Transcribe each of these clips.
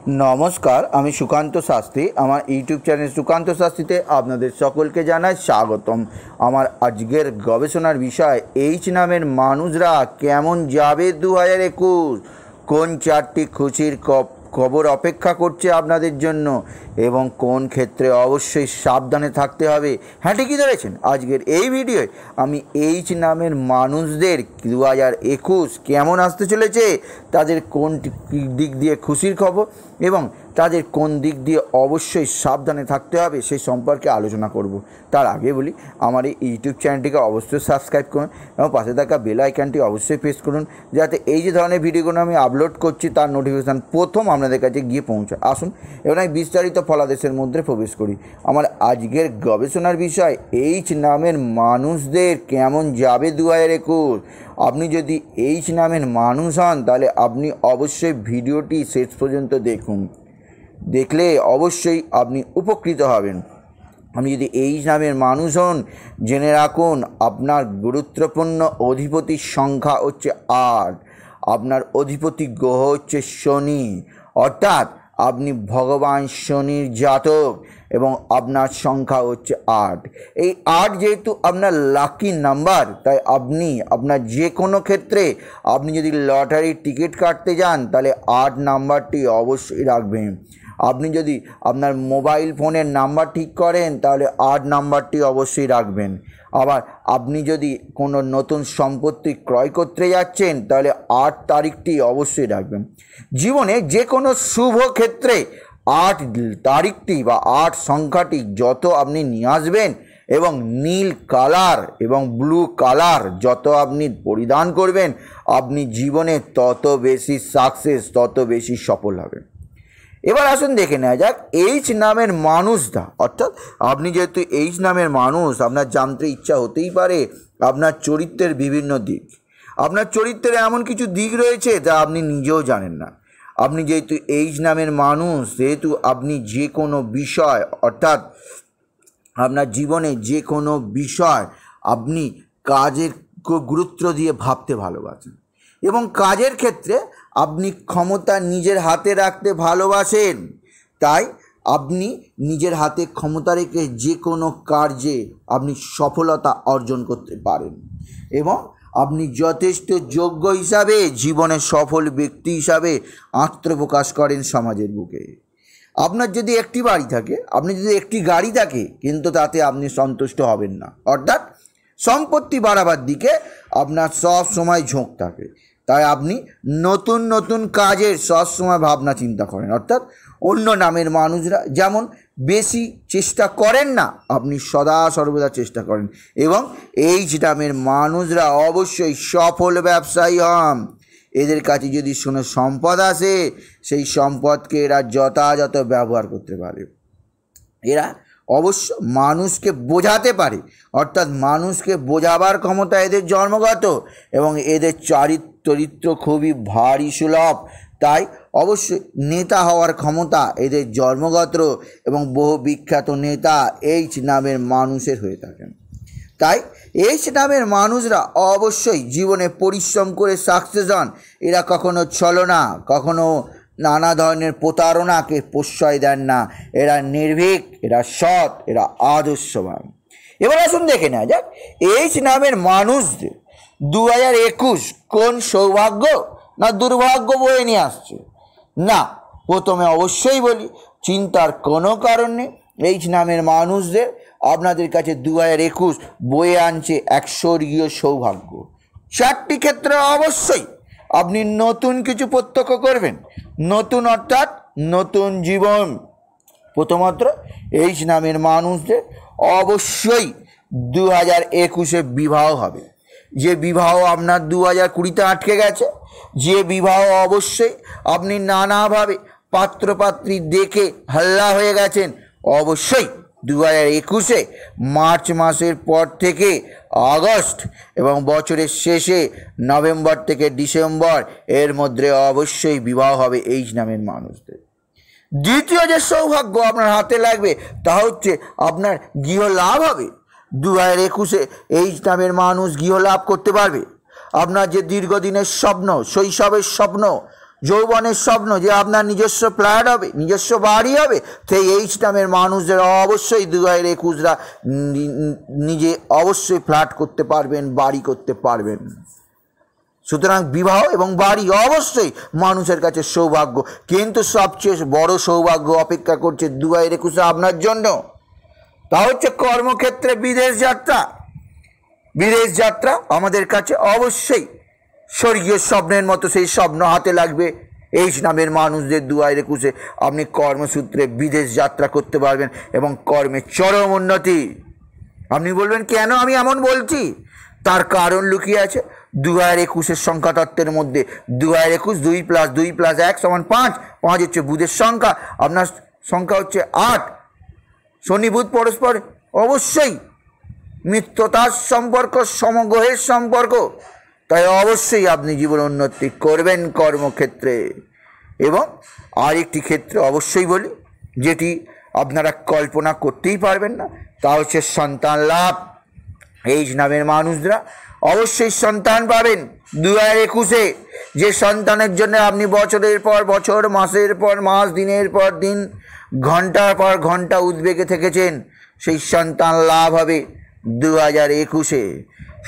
नमस्कार आमी सुकान्त शास्त्री आमार यूट्यूब चैनल सुकान्त शास्त्रीते आपनादेर सकलके जानाई स्वागतम। आमार आजकेर गवेषणार विषय एच नामेर मानुषरा केमन जाबे 2021 कोन चारटी खुशिर खबर अपेक्षा करছে আপনাদের জন্য এবং কোন ক্ষেত্রে অবশ্যই সাবধানে থাকতে হবে। হ্যাঁ, ঠিকই ধরেছেন। আজকের এই ভিডিওয় আমি এইচ নামের মানুষদের 2021 কেমন আসতে চলেছে, তাদের কোন দিক দিয়ে খুশির খবর এবং তাদের কোন দিক দিয়ে অবশ্যই সাবধানে থাকতে হবে সেই সম্পর্কে আলোচনা করব। তার আগে বলি, আমার এই ইউটিউব চ্যানেলটিকে অবশ্যই সাবস্ক্রাইব করুন এবং পাশে থাকা বেল আইকনটি অবশ্যই প্রেস করুন, যাতে এই যে ধরনের ভিডিওগুলো আমি আপলোড করছি তার নোটিফিকেশান প্রথম আপনাদের কাছে গিয়ে পৌঁছায়। আসুন এবার আমি বিস্তারিত ফলাদেশের মধ্যে প্রবেশ করি। আমার আজকের গবেষণার বিষয় এইচ নামের মানুষদের কেমন যাবে 2021। আপনি যদি এইচ নামের মানুষ হন তাহলে আপনি অবশ্যই ভিডিওটি শেষ পর্যন্ত দেখুন, দেখলে অবশ্যই আপনি উপকৃত হবেন। আপনি যদি এইচ নামের মানুষ হন, জেনে রাখুন আপনার গুরুত্বপূর্ণ অধিপতির সংখ্যা হচ্ছে 8, আপনার অধিপতি গ্রহ হচ্ছে শনি, অর্থাৎ আপনি ভগবান শনির জাতক এবং আপনার সংখ্যা হচ্ছে 8। এই 8 যেহেতু আপনার লাকি নাম্বার, তাই আপনি আপনার যে কোনো ক্ষেত্রে আপনি যদি লটারির টিকিট কাটতে যান তাহলে 8 নাম্বারটি অবশ্যই রাখবেন। আপনি যদি আপনার মোবাইল ফোনের নাম্বার ঠিক করেন তাহলে 8 নাম্বারটি অবশ্যই রাখবেন। আবার আপনি যদি কোনো নতুন সম্পত্তি ক্রয় করতে যাচ্ছেন তাহলে 8 তারিখটি অবশ্যই রাখবেন। জীবনে যে কোনো শুভ ক্ষেত্রে 8 তারিখটি বা 8 সংখ্যাটি যত আপনি নিয়ে আসবেন এবং নীল কালার এবং ব্লু কালার যত আপনি পরিধান করবেন, আপনি জীবনে তত বেশি সাকসেস, তত বেশি সফল হবেন। এবার আসুন দেখে নেওয়া যাক এইচ নামের মানুষটা, অর্থাৎ আপনি যেহেতু এইচ নামের মানুষ, আপনার জানতে ইচ্ছা হতেই পারে আপনার চরিত্রের বিভিন্ন দিক। আপনার চরিত্রের এমন কিছু দিক রয়েছে যা আপনি নিজেও জানেন না। আপনি যেহেতু এইচ নামের মানুষ, সেহেতু আপনি যে কোনো বিষয়, অর্থাৎ আপনার জীবনে যে কোনো বিষয় আপনি কাজের গুরুত্ব দিয়ে ভাবতে ভালোবাসেন এবং কাজের ক্ষেত্রে আপনি ক্ষমতা নিজের হাতে রাখতে ভালোবাসেন। তাই আপনি নিজের হাতে ক্ষমতা রেখে যে কোনো কার্যে আপনি সফলতা অর্জন করতে পারেন এবং আপনি যথেষ্ট যোগ্য হিসাবে জীবনে সফল ব্যক্তি হিসাবে আত্মপ্রকাশ করেন সমাজের বুকে। আপনার যদি একটি বাড়ি থাকে, আপনি যদি একটি গাড়ি থাকে, কিন্তু তাতে আপনি সন্তুষ্ট হবেন না, অর্থাৎ সম্পত্তি বাড়াবার দিকে আপনার সব সময় ঝোঁক থাকে। তাই আপনি নতুন নতুন কাজের সবসময় ভাবনা চিন্তা করেন, অর্থাৎ অন্য নামের মানুষরা যেমন বেশি চেষ্টা করেন না, আপনি সদা সর্বদা চেষ্টা করেন এবং এইচ নামের মানুষরা অবশ্যই সফল ব্যবসায়ী হন। এদের কাছে যদি কোনো সম্পদ আসে, সেই সম্পদকে এরা যথাযথ ব্যবহার করতে পারে। এরা অবশ্য মানুষকে বোঝাতে পারে, অর্থাৎ মানুষকে বোঝাবার ক্ষমতা এদের জন্মগত এবং এদের চরিত্র খুবই ভারী সুলভ। তাই অবশ্যই নেতা হওয়ার ক্ষমতা এদের জন্মগত এবং বহু বিখ্যাত নেতা এইচ নামের মানুষের হয়ে থাকেন। তাই এইচ নামের মানুষরা অবশ্যই জীবনে পরিশ্রম করে সাকসেস হন। এরা কখনো ছলনা, কখনো নানা ধরনের প্রতারণাকে প্রশ্রয় দেন না। এরা নির্ভীক, এরা সৎ, এরা আদর্শবান। এবার আসুন দেখে নেওয়া যাক এইচ নামের মানুষদের 2021 কোন সৌভাগ্য না দুর্ভাগ্য বয়ে নিয়ে আসছে। না, প্রথমে অবশ্যই বলি, চিন্তার কোনো কারণ নেই। এইচ নামের মানুষদের আপনাদের কাছে 2021 বয়ে আনছে এক স্বর্গীয় সৌভাগ্য। 4টি ক্ষেত্রে অবশ্যই আপনি নতুন কিছু প্রত্যক্ষ করবেন, নতুন অর্থাৎ নতুন জীবন। প্রথমত এইচ নামের মানুষদের অবশ্যই 2021-এ বিবাহ হবে। যে বিবাহ আপনার 2020-তে আটকে গেছে, যে বিবাহ অবশ্যই আপনি নানাভাবে পাত্রপাত্রী দেখে হাল্লা হয়ে গেছেন, অবশ্যই 2021-এ মার্চ মাসের পর থেকে আগস্ট এবং বছরের শেষে নভেম্বর থেকে ডিসেম্বর এর মধ্যে অবশ্যই বিবাহ হবে এইচ নামের মানুষদের। দ্বিতীয় যে সৌভাগ্য আপনার হাতে লাগবে তা হচ্ছে আপনার গৃহ লাভ হবে। 2021-এ এইচ নামের মানুষ গৃহ লাভ করতে পারবে। আপনার যে দীর্ঘদিনের স্বপ্ন, শৈশবের স্বপ্ন, যৌবনের স্বপ্ন যে আপনার নিজস্ব ফ্ল্যাট হবে, নিজস্ব বাড়ি হবে, সেই এইচ নামের মানুষদের অবশ্যই 2021রা নিজে অবশ্যই ফ্ল্যাট করতে পারবেন, বাড়ি করতে পারবেন। সুতরাং বিবাহ এবং বাড়ি অবশ্যই মানুষের কাছে সৌভাগ্য, কিন্তু সবচেয়ে বড় সৌভাগ্য অপেক্ষা করছে 2021 আপনার জন্য। তা হচ্ছে কর্মক্ষেত্রে বিদেশ যাত্রা। বিদেশ যাত্রা আমাদের কাছে অবশ্যই স্বর্গীয় স্বপ্নের মতো, সেই স্বপ্ন হাতে লাগবে। এইচ নামের মানুষদের 2021 আপনি কর্মসূত্রে বিদেশ যাত্রা করতে পারবেন এবং কর্মের চরম উন্নতি। আপনি বলবেন কেন আমি এমন বলছি? তার কারণ লুকিয়ে আছে 2021 সংখ্যা তত্ত্বের মধ্যে। 2021 2 + 2 + 1 = 5। 5 হচ্ছে বুধের সংখ্যা, আপনার সংখ্যা হচ্ছে 8। শনি বুধ পরস্পর অবশ্যই মিত্রতার সম্পর্ক, সমগ্রহের সম্পর্ক। তাই অবশ্যই আপনি জীবন উন্নতি করবেন কর্মক্ষেত্রে। এবং আরেকটি ক্ষেত্রে অবশ্যই বলি, যেটি আপনারা কল্পনা করতেই পারবেন না, তা হচ্ছে সন্তান লাভ। এইচ নামের মানুষরা অবশ্যই সন্তান পাবেন 2021। যে সন্তানের জন্য আপনি বছরের পর বছর, মাসের পর মাস, দিনের পর দিন, ঘন্টার পর ঘন্টা উদ্বেগে থেকেছেন, সেই সন্তান লাভ হবে 2021।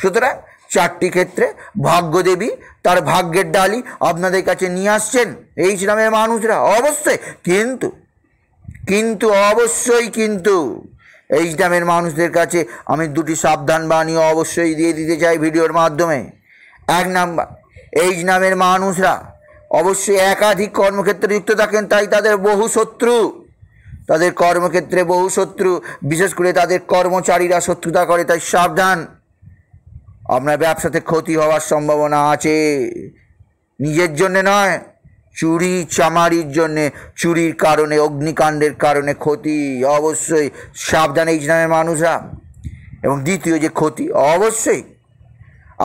সুতরাং 4টি ক্ষেত্রে ভাগ্যদেবী তার ভাগ্যের ডালি আপনাদের কাছে নিয়ে আসছেন এইচ নামের মানুষরা অবশ্যই। কিন্তু অবশ্যই এইচ নামের মানুষদের কাছে আমি 2টি সাবধান বাণী অবশ্যই দিয়ে দিতে চাই ভিডিওর মাধ্যমে। 1 নাম্বার, এইচ নামের মানুষরা অবশ্যই একাধিক কর্মক্ষেত্রে যুক্ত থাকেন, তাই তাদের বহু শত্রু, তাদের কর্মক্ষেত্রে বহু শত্রু, বিশেষ করে তাদের কর্মচারীরা শত্রুতা করে, তাই সাবধান। আপনার ব্যবসাতে ক্ষতি হওয়ার সম্ভাবনা আছে, নিজের জন্য নয়, চুরি চামারির জন্যে, চুরির কারণে, অগ্নিকাণ্ডের কারণে ক্ষতি। অবশ্যই সাবধান এইচ নামের মানুষরা। এবং দ্বিতীয় যে ক্ষতি, অবশ্যই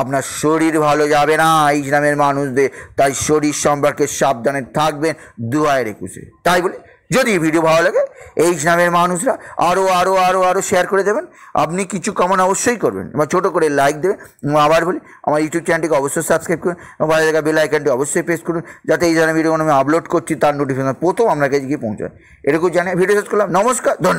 আপনার শরীর ভালো যাবে না এইচ নামের মানুষদের, তাই শরীর সম্পর্কে সাবধানে থাকবেন 2021। তাই বলে যদি ভিডিও ভালো লাগে এইচ নামের মানুষরা আরও আরও আরও আরও শেয়ার করে দেবেন। আপনি কিছু কমেন্ট অবশ্যই করবেন এবং ছোটো করে লাইক দেবেন। আবার বলি, আমার ইউটিউব চ্যানেলটিকে অবশ্যই সাবস্ক্রাইব করুন এবং ভালো লাগা বেল আইকনটি অবশ্যই প্রেস করুন, যাতে এই ধরনের ভিডিও আমি আপলোড করছি তার নোটিফিকেশন প্রথম আপনার কাছে গিয়ে পৌঁছায়। এটুকু জানিয়ে ভিডিও শেষ করলাম। নমস্কার, ধন্যবাদ।